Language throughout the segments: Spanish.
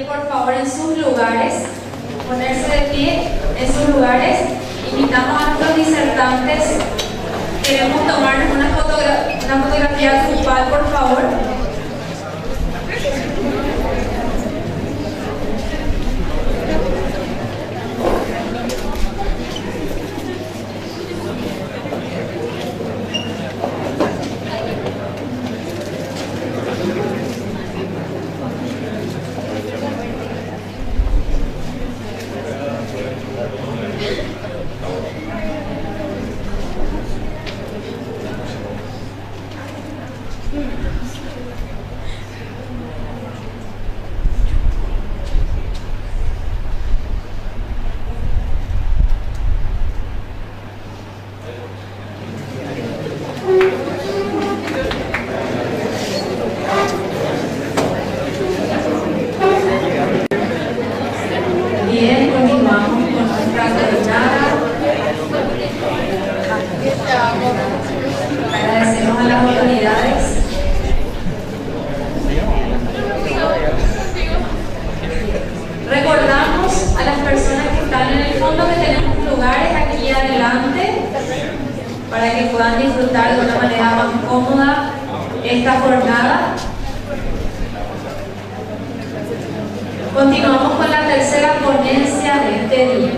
pie, por favor, en sus lugares, ponerse de pie en sus lugares. Invitamos a nuestros disertantes. Queremos tomarnos una fotografía grupal, por favor. Continuamos con la tercera ponencia de este día.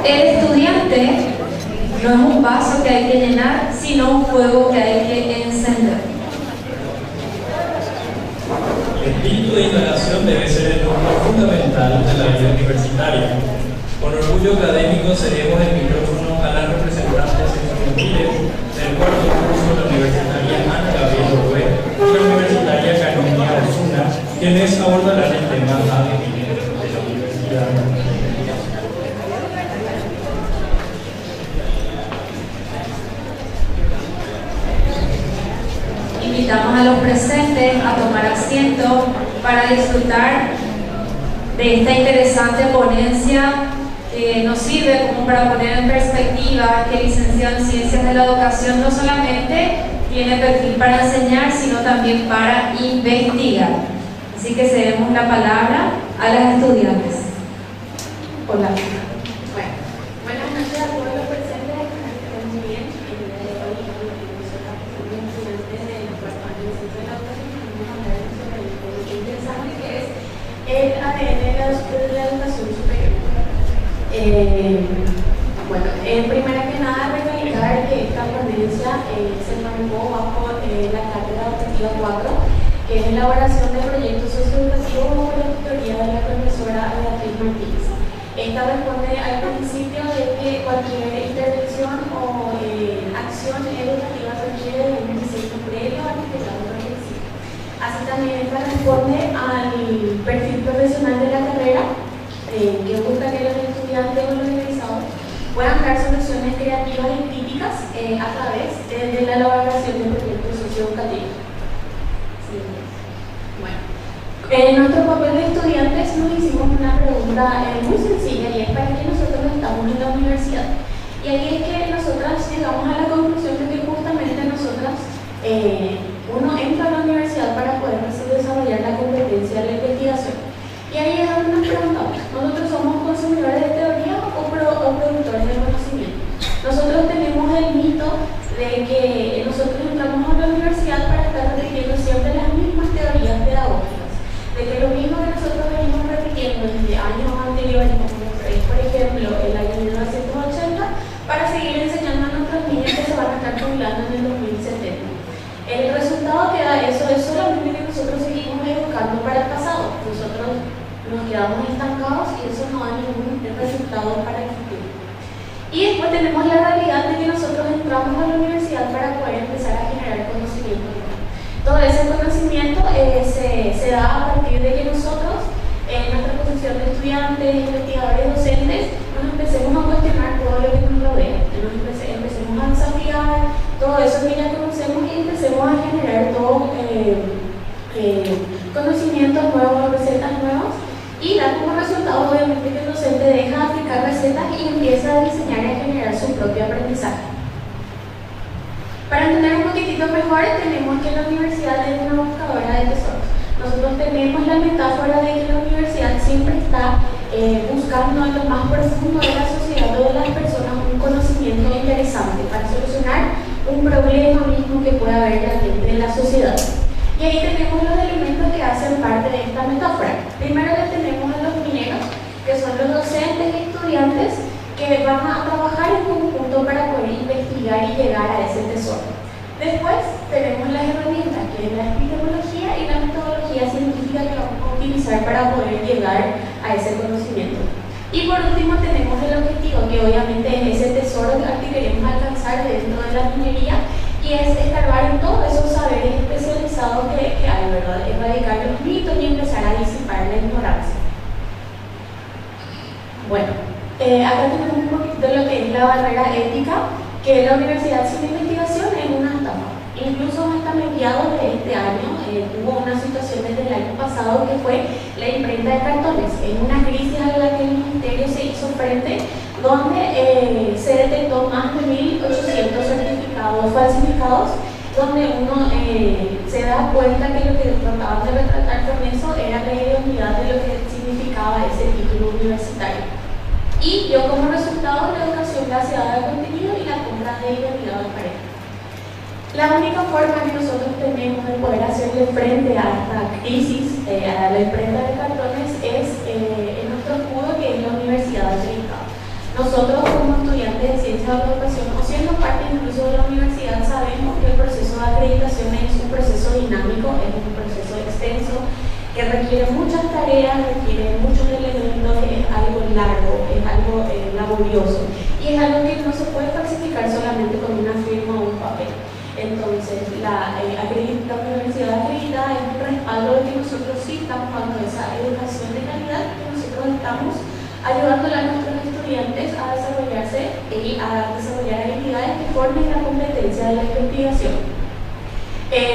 El estudiante no es un vaso que hay que llenar, sino un fuego que hay que encender. El espíritu de innovación debe ser el núcleo fundamental de la vida universitaria. Con orgullo académico cedemos el micrófono a las representantes estudiantiles del cuarto curso de la Universitaria Ana Gabriel Orué y la Universitaria Canonia Osuna, quienes abordarán el tema ADN de la universidad. Invitamos a los presentes a tomar asiento para disfrutar de esta interesante ponencia que nos sirve como para poner en perspectiva que el licenciado en Ciencias de la Educación no solamente tiene perfil para enseñar, sino también para investigar. Así que cedemos la palabra a las estudiantes. Hola. Bueno, buenas noches a todos los presentes. Espero que estén muy bien. El día de hoy, soy la estudiante del cuarto año de Ciencias de la Educación y vamos a hablar sobre el tema interesante que es el ADN de la educación superior. Bueno, primero que nada recalcar que esta ponencia se marcó bajo la cátedra optativa 4, que es elaboración de proyectos socioeducativos bajo la tutoría de la profesora Beatriz Martínez. Esta responde al principio de que cualquier intervención o acción educativa requiere de un diseño previo al integrado reflexivo. Así también esta responde al perfil profesional de la carrera, que busca que los estudiantes o los egresados puedan dar soluciones creativas y críticas a través de la elaboración de proyectos socioeducativos. Sí. Bueno, en nuestro papel de estudiantes nos hicimos una pregunta muy sencilla y es para qué nosotros estamos en la universidad. Y ahí es que nosotras llegamos a la conclusión de que justamente nosotras, uno entra a la universidad para poder desarrollar la competencia de la investigación. Y ahí es donde nos preguntamos, ¿nosotros somos consumidores de teoría o productores de conocimiento? Nosotros tenemos el mito de que nosotros entramos a la universidad para estar repitiendo siempre las mismas teorías pedagógicas, de que lo mismo que nosotros venimos repitiendo desde años anteriores, como por ejemplo el año 1980, para seguir enseñando a nuestros niños que se van a estar jubilando en el 2070. El resultado que da eso es solamente que nosotros seguimos educando para el pasado. Nosotros nos quedamos estancados y eso no da ningún resultado para el futuro. Y después tenemos la realidad de que nosotros entramos a la universidad para poder empezar a generar conocimiento. Todo ese conocimiento se da a partir de que nosotros, en nuestra posición de estudiantes, investigadores, docentes, nos empecemos a cuestionar todo lo que nos rodea, empecemos a desafiar todo eso que ya conocemos y empecemos a generar todo conocimientos nuevos, recetas nuevas, y da como resultado obviamente que el docente deja de aplicar recetas y empieza a diseñar y a generar su propio aprendizaje. Para entender un poquitito mejor, tenemos que la universidad es una buscadora de tesoros. Nosotros tenemos la metáfora de que la universidad siempre está buscando en lo más profundo de la sociedad o de las personas un conocimiento interesante para solucionar un problema mismo que pueda haber latente en la sociedad. Y ahí tenemos los elementos que hacen parte de esta metáfora. Primero le tenemos a los mineros, que son los docentes y estudiantes que van a trabajar en conjunto para poder investigar y llegar a ese tesoro. Después tenemos las herramientas, que es la epistemología y la metodología científica que vamos a utilizar para poder llegar a ese conocimiento. Y por último tenemos el objetivo, que obviamente es ese tesoro al que queremos alcanzar dentro de la minería, y es escarbar en todos esos saberes especializados que hay, ¿verdad? Erradicar los mitos y empezar a disipar la ignorancia. Bueno, acá tenemos un poquito de lo que es la barrera ética, que la universidad sin investigación es una estafa. Incluso hasta mediados de este año hubo una situación desde el año pasado que fue la imprenta de cartones, en una crisis a la que el ministerio se hizo frente, donde se detectó más de 1.800 certificados falsificados, donde uno se da cuenta que lo que trataban de retratar con eso era la idoneidad de lo que significaba ese título universitario. Y yo como resultado la educación vaciada de contenido y la compra de idoneidad de pareja. La única forma que nosotros tenemos de poder hacerle frente a esta crisis, a la imprenta de cartones, es en nuestro escudo, que es la universidad acreditada. Nosotros como estudiantes de ciencia de la educación, o siendo parte incluso de la universidad, sabemos que el proceso de acreditación es un proceso dinámico, es un proceso extenso, que requiere muchas tareas, requiere muchos elementos, es algo largo, es algo laborioso, y es algo que no se puede falsificar solamente con una firma o un papel. Entonces, la universidad acreditada es un respaldo de que nosotros sí estamos dando esa educación de calidad, que nosotros estamos ayudándole a nuestros estudiantes a desarrollarse y a desarrollar habilidades que formen la competencia de la investigación.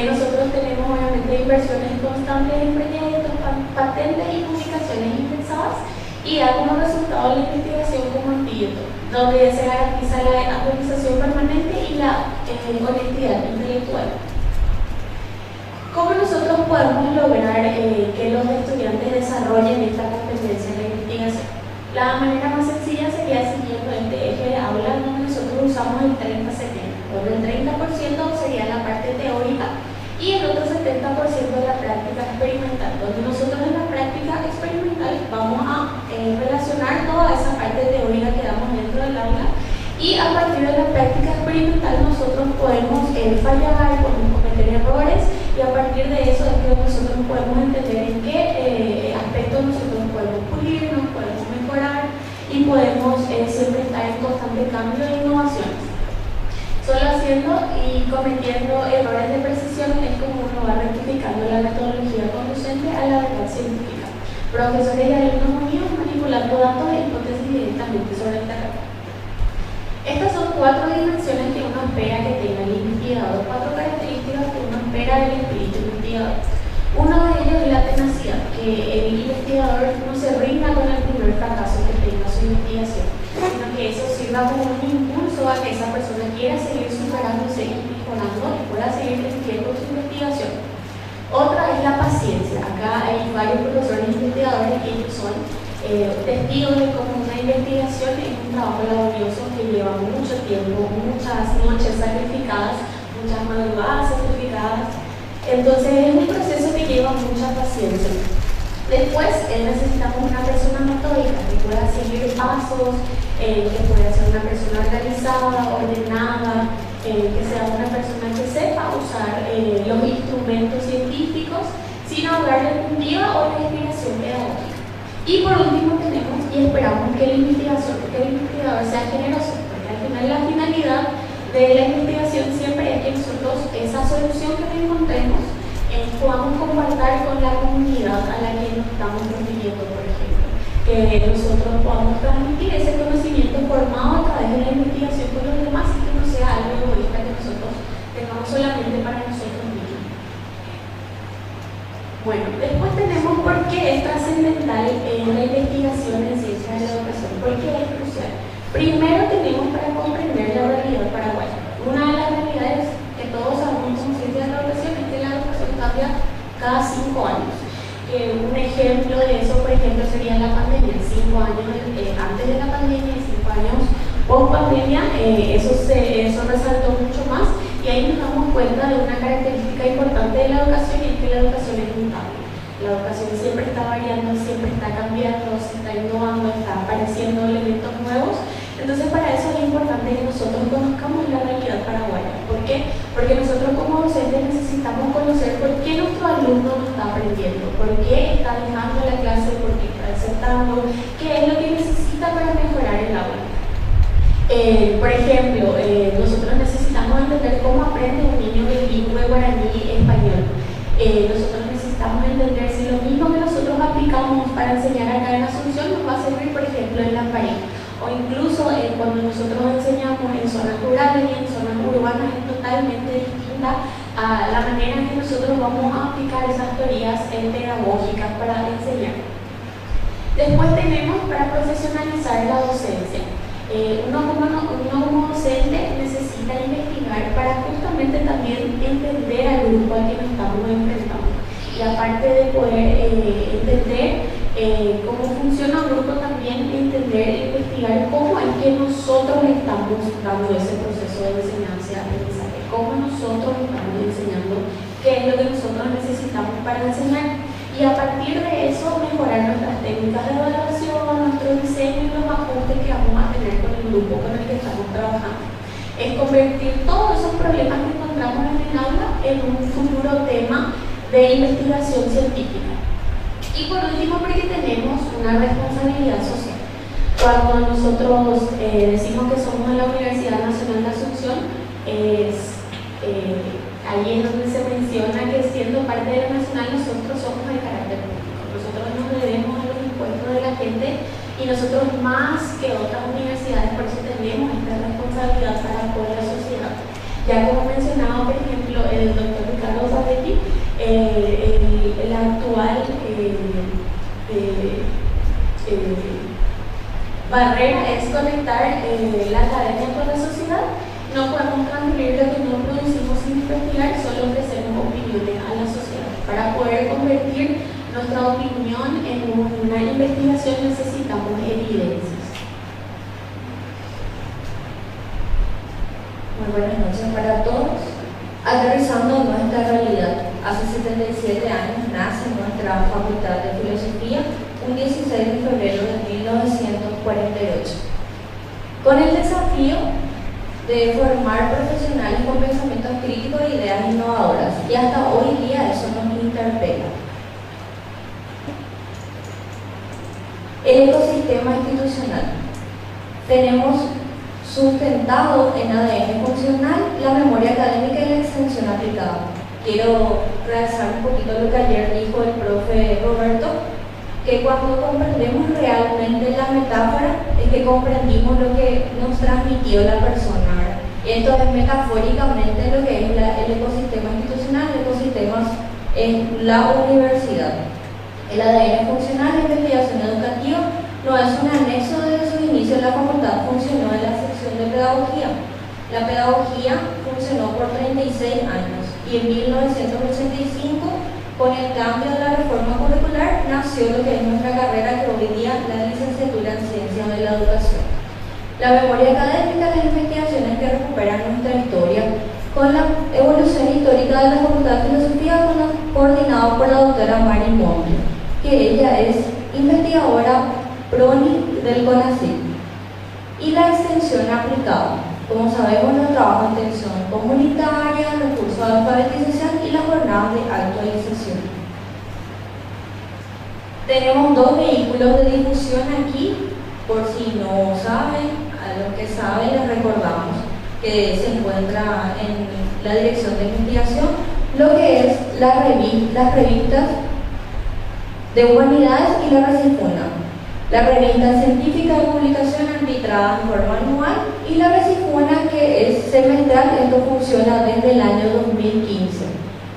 Nosotros tenemos obviamente inversiones constantes en proyectos, patentes y publicaciones indexadas, y da como resultado la investigación como antídoto, donde se garantiza la actualización permanente y la honestidad intelectual. ¿Cómo nosotros podemos lograr que los estudiantes desarrollen esta competencia en la investigación? La manera más sencilla sería siguiendo este eje de aula, donde nosotros usamos el 30-70, donde el 30% sería la parte teórica y el otro 70% de la práctica experimental, donde nosotros en la práctica experimental vamos a relacionar toda esa parte teórica que damos dentro del aula, y a partir de la práctica experimental nosotros podemos fallar, podemos cometer errores, y a partir de eso es que nosotros podemos entender en qué aspectos nosotros podemos pulir, nos podemos mejorar y podemos siempre estar en constante cambio e innovaciones. Solo haciendo y cometiendo errores de precisión es como uno va rectificando la metodología conducente a la verdad científica. Profesores y alumnos míos manipulando datos e hipótesis directamente sobre el terreno. Estas son 4 dimensiones que uno espera que tenga el investigador, 4 características que uno espera del espíritu investigador. Uno de ellos es la tenacidad, que el investigador no se rinda con el primer fracaso que tenga su investigación, sino que eso sirva como un impulso a que esa persona quiera seguir superándose y mejorando y pueda seguir creciendo su investigación. Otra es la paciencia. Acá hay varios profesores investigadores que ellos son testigos de cómo una investigación es un trabajo laborioso que lleva mucho tiempo, muchas noches sacrificadas, muchas madrugadas sacrificadas. Entonces es un proceso que lleva mucha paciencia. Después necesitamos una persona metódica que pueda seguir pasos, que pueda ser una persona organizada, ordenada, que sea una persona que sepa usar los instrumentos científicos sin ahogar la inventiva o la inspiración pedagógica. Y por último tenemos y esperamos que el investigador sea generoso, porque al final la finalidad de la investigación siempre es que nosotros esa solución que encontremos podamos compartir con la comunidad a la que nos estamos refiriendo, por ejemplo. Que nosotros podamos transmitir ese conocimiento formado a través de la investigación con los demás y que no sea algo egoísta que nosotros tengamos solamente para nosotros mismos. Bueno, después tenemos por qué es trascendental la investigación en ciencia de la educación, por qué es crucial. Primero tenemos para comprender la realidad paraguaya. Una de las realidades que todos sabemos en ciencia de la educación es que la educación cambia cada 5 años. Un ejemplo de eso, por ejemplo, sería la pandemia. 5 años antes de la pandemia y 5 años post pandemia, eso resaltó mucho más, y ahí nos damos cuenta de una característica importante de la educación, y es que la educación es mutable. La educación siempre está variando, siempre está cambiando, se está innovando, está apareciendo elementos nuevos. Entonces, para eso es importante que nosotros conozcamos la realidad paraguaya. ¿Por qué? Porque nosotros como docentes necesitamos conocer por qué nuestro alumno no está aprendiendo, por qué está dejando la clase, por qué está desertando, qué es lo que necesita para mejorar el aula. Por ejemplo, nosotros necesitamos entender cómo aprende un niño bilingüe guaraní-español. Nosotros necesitamos entender si lo mismo que nosotros aplicamos para enseñar acá en Asunción nos va a servir, por ejemplo, en Lambarín. O incluso cuando nosotros enseñamos en zonas rurales y en zonas urbanas, es totalmente distinta a la manera en que nosotros vamos a aplicar esas teorías pedagógicas para enseñar. Después tenemos para profesionalizar la docencia. Uno como docente necesita investigar para justamente también entender al grupo al que nos estamos enfrentando. Y aparte de poder entender cómo funciona un grupo, también entender e investigar cómo es que nosotros estamos dando ese proceso de enseñanza-aprendizaje, cómo nosotros estamos enseñando, qué es lo que nosotros necesitamos para enseñar. Y a partir de eso mejorar nuestras técnicas de evaluación, nuestro diseño y los ajustes que vamos a tener con el grupo con el que estamos trabajando. Es convertir todos esos problemas que encontramos en el aula en un futuro tema de investigación científica. Y por último, porque tenemos una responsabilidad social. Cuando nosotros decimos que somos de la Universidad Nacional de Asunción, ahí es donde se menciona que siendo parte de la Nacional nosotros somos de carácter público. Nosotros nos debemos a los impuestos de la gente, y nosotros más que otras universidades, por eso tenemos esta responsabilidad para con la sociedad. Ya como mencionaba, por ejemplo, el doctor Ricardo Zapetti, la actual barrera es conectar la academia con la sociedad. No podemos transferir lo que no producimos sin investigar, solo ofrecemos opiniones a la sociedad. Para poder convertir nuestra opinión en una investigación necesitamos evidencias. Muy buenas noches para todos. Aterrizando en nuestra realidad, hace 77 años nace nuestra Facultad de Filosofía, un 16 de febrero de 1948, con el desafío de formar profesionales con pensamientos críticos e ideas innovadoras, y hasta hoy día eso nos interpela. El ecosistema institucional. Tenemos sustentado en ADN funcional la memoria académica y la extensión aplicada. Quiero realzar un poquito lo que ayer dijo el profe Roberto, que cuando comprendemos realmente la metáfora es que comprendimos lo que nos transmitió la persona, ¿verdad? Esto es metafóricamente lo que es el ecosistema institucional. El ecosistema es la universidad. El ADN funcional de investigación educativa no es un anexo. Desde su inicio la facultad funcionó en la sección de pedagogía. La pedagogía funcionó por 36 años y en 1985, con el cambio de la reforma curricular, nació lo que es nuestra carrera, que hoy día es la licenciatura en Ciencias de la Educación. La memoria académica, las investigaciones que recuperan nuestra historia, con la evolución histórica de la Facultad de Filosofía, coordinado por la doctora Mari Monte, que ella es investigadora PRONI del CONACYT. Y la extensión aplicada. Como sabemos, los trabajos de extensión comunitaria, los cursos de alfabetización y las jornadas de actualización. Tenemos dos vehículos de difusión aquí, por si no saben. A los que saben les recordamos que se encuentra en la dirección de investigación lo que es las revistas de humanidades y la Recifuna. La revista científica de publicación arbitrada en forma anual y la Recifuna, que es semestral. Esto funciona desde el año 2015.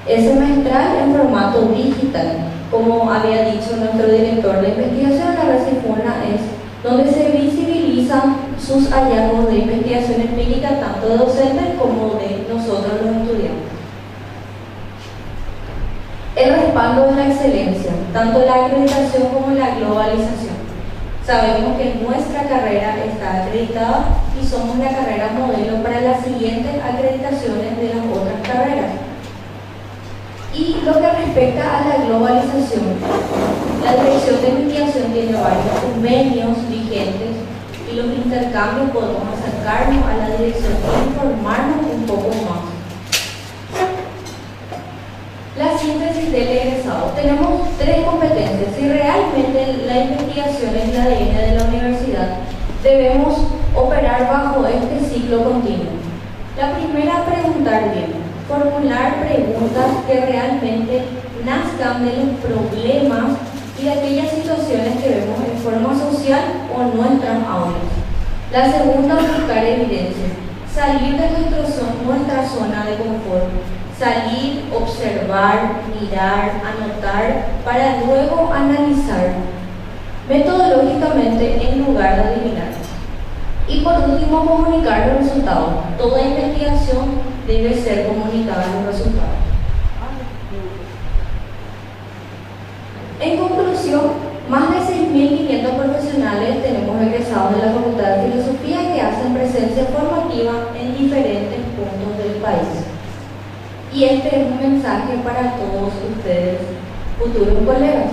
Es semestral en formato digital. Como había dicho nuestro director de investigación, la Recifuna es donde se visibilizan sus hallazgos de investigación empírica, tanto de docentes como de nosotros los estudiantes. El respaldo hablando de la excelencia, tanto la acreditación como la globalización. Sabemos que nuestra carrera está acreditada y somos la carrera modelo para las siguientes acreditaciones de las otras carreras. Y lo que respecta a la globalización, la Dirección de Investigación tiene varios convenios vigentes y los intercambios podemos acercarnos a la dirección e informarnos un poco más. La síntesis del egresado. Tenemos 3 competencias. Si realmente la investigación es el ADN de la universidad, debemos operar bajo este ciclo continuo. La primera, preguntar bien. Formular preguntas que realmente nazcan de los problemas y de aquellas situaciones que vemos en forma social o nuestras aulas. La segunda, buscar evidencia. Salir de nuestra zona de confort. Salir, observar, mirar, anotar, para luego analizar metodológicamente en lugar de adivinar. Y por último, comunicar los resultados. Toda investigación debe ser comunicada los resultados. En conclusión, más de 6.500 profesionales tenemos egresados de la Facultad de Filosofía que hacen presencia formativa en diferentes puntos del país. Y este es un mensaje para todos ustedes, futuros colegas.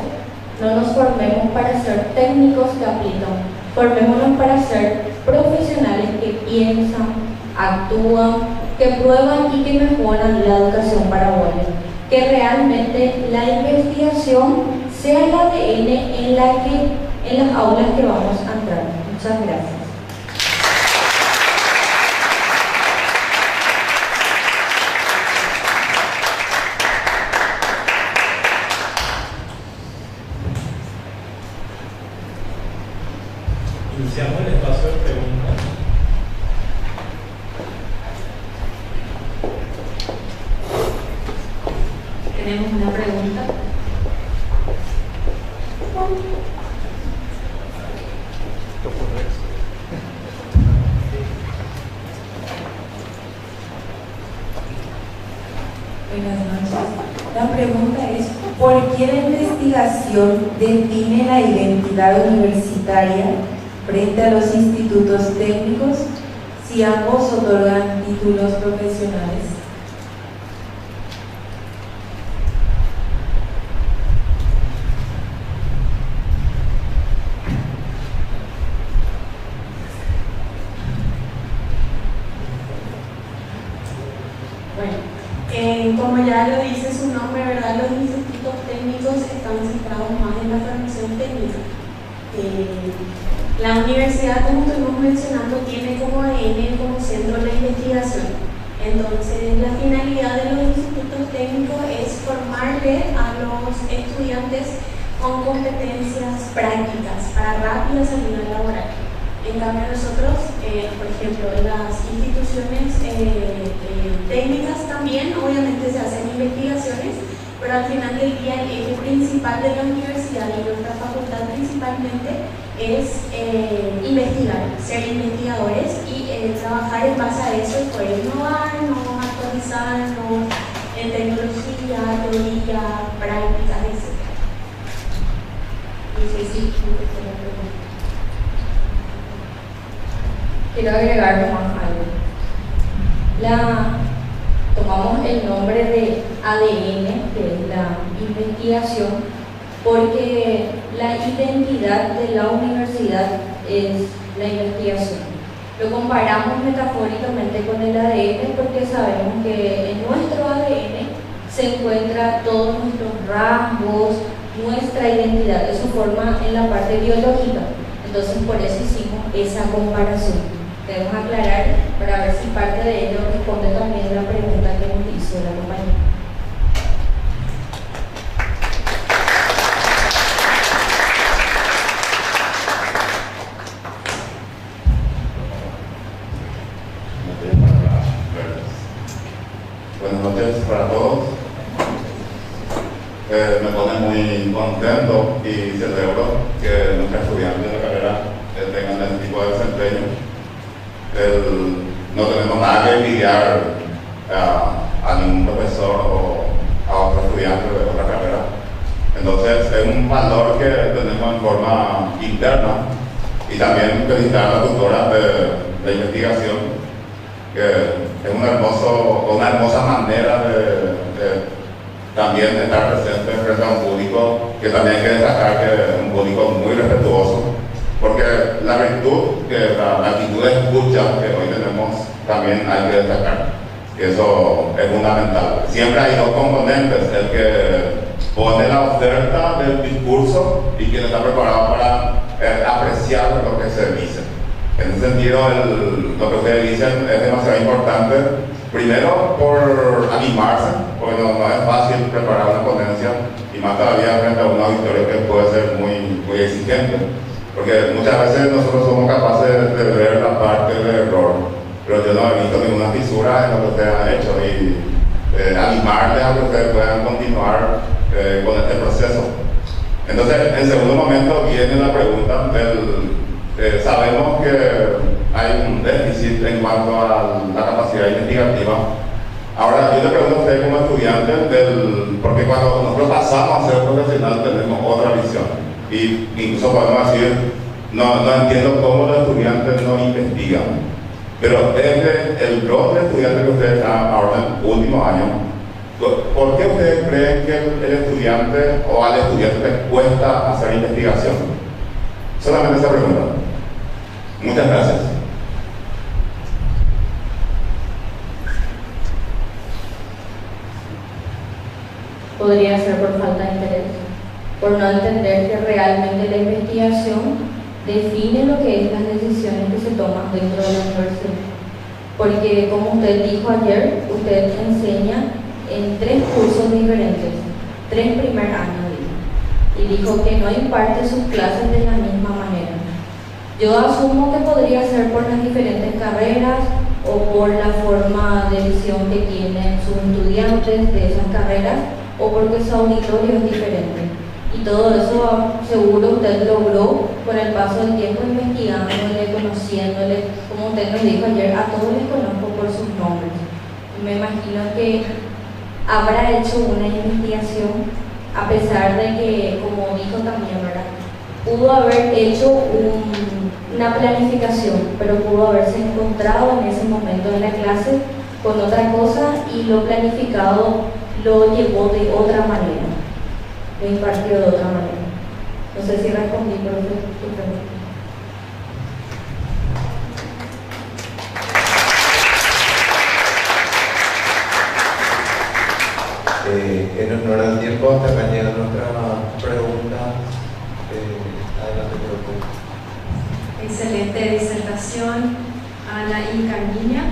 No nos formemos para ser técnicos que aplican, formémonos para ser profesionales que piensan, actúan, que prueban y que mejoran la educación paraguaya. Que realmente la investigación sea el ADN en las aulas que vamos a entrar. Muchas gracias. Iniciamos el espacio de preguntas. Tenemos una pregunta. Buenas noches. La pregunta es, ¿por qué la investigación define la identidad universitaria frente a los institutos técnicos si ambos otorgan títulos profesionales? Como ya lo dice su nombre, ¿verdad? Los institutos técnicos están centrados más en la formación técnica. La universidad, como estuvimos mencionando, tiene como ADN, como centro la investigación. Entonces, la finalidad de los institutos técnicos es formarle a los estudiantes con competencias prácticas para rápida salida laboral. En cambio, nosotros, por ejemplo, en las instituciones técnicas también, obviamente se hacen investigaciones, pero al final del día el eje principal de la universidad y nuestra facultad principalmente es investigar, ser investigadores y trabajar en base a eso y poder innovarnos, actualizarnos en tecnología, teoría, prácticas, etc. No sé si la pregunta. Quiero agregar nomás algo. Tomamos el nombre de ADN, que es la investigación, porque la identidad de la universidad es la investigación. Lo comparamos metafóricamente con el ADN porque sabemos que en nuestro ADN se encuentran todos nuestros rasgos, nuestra identidad, eso forma en la parte biológica. Entonces por eso hicimos esa comparación. Debemos aclarar para ver si parte de ello responde también la pregunta que nos hizo la compañera. Buenas noches para todos. Me pone muy contento y celebro que nuestros estudiantes de la carrera tengan este tipo de desempeño. No tenemos nada que envidiar a ningún profesor o a otro estudiante de otra carrera. es un valor que tenemos en forma interna. Y también felicitar a la tutora de investigación, que es una hermosa manera de también estar presente frente a un público, que también hay que destacar que es un público muy respetuoso, porque la virtud, que la actitud de escucha que hoy tenemos, también hay que destacar. Y eso es fundamental. Siempre hay dos componentes: el que pone la oferta del discurso y quien está preparado para apreciar lo que se dice. En ese sentido, lo que ustedes dicen es demasiado importante. Primero, por animarse, porque no es fácil preparar una ponencia, y más todavía frente a un auditorio que puede ser muy exigente, porque muchas veces nosotros somos capaces de ver la parte del error, pero yo no he visto ninguna fisura en lo que ustedes han hecho, y animarles a que ustedes puedan continuar con este proceso. Entonces, en segundo momento viene la pregunta sabemos que hay un déficit en cuanto a la capacidad investigativa. Ahora, yo le pregunto a usted como estudiante, porque cuando nosotros pasamos a ser profesional tenemos otra visión, y incluso podemos decir, no entiendo cómo los estudiantes no investigan, pero desde el rol de estudiante que ustedes están ahora en el último año, ¿por qué ustedes creen que el estudiante o al estudiante le cuesta hacer investigación? Solamente esa pregunta. Muchas gracias. Podría ser por falta de interés, por no entender que realmente la investigación define lo que es las decisiones que se toman dentro de la universidad. Porque, como usted dijo ayer, usted enseña en 3 cursos diferentes, 3 primer años, y dijo que no imparte sus clases de la misma manera. Yo asumo que podría ser por las diferentes carreras o por la forma de visión que tienen sus estudiantes de esas carreras, o porque su auditorio es diferente. Y todo eso seguro usted logró por el paso del tiempo investigándole, conociéndole. Como usted nos dijo ayer, a todos les conozco por sus nombres. Me imagino que habrá hecho una investigación, a pesar de que, como dijo también, ¿verdad?, pudo haber hecho una planificación, pero pudo haberse encontrado en ese momento de la clase con otra cosa, y lo planificado lo llevó de otra manera, lo impartió de otra manera. No sé si respondí, pero tu pregunta. En honor al tiempo, hasta acá llega nuestra pregunta. Adelante, por favor. Excelente disertación, Ana y Carmiña.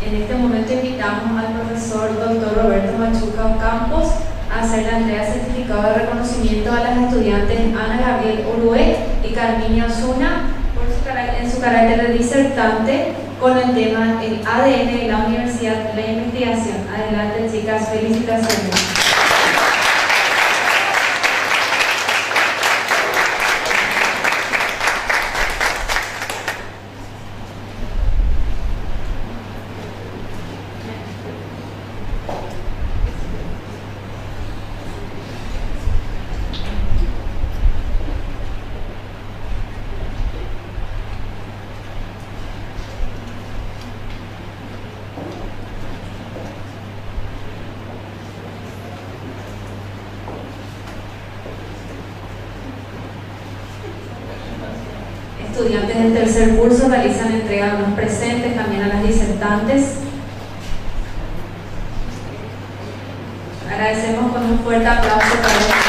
En este momento invitamos al profesor Dr. Roberto Machuca Campos a hacer la entrega de certificado de reconocimiento a las estudiantes Ana Gabriel Urué y Carmiña Osuna en su carácter de disertante con el tema el ADN de la Universidad de la Investigación. Adelante, chicas, felicitaciones. Estudiantes del tercer curso realizan entrega a los presentes, también a las disertantes. Agradecemos con un fuerte aplauso para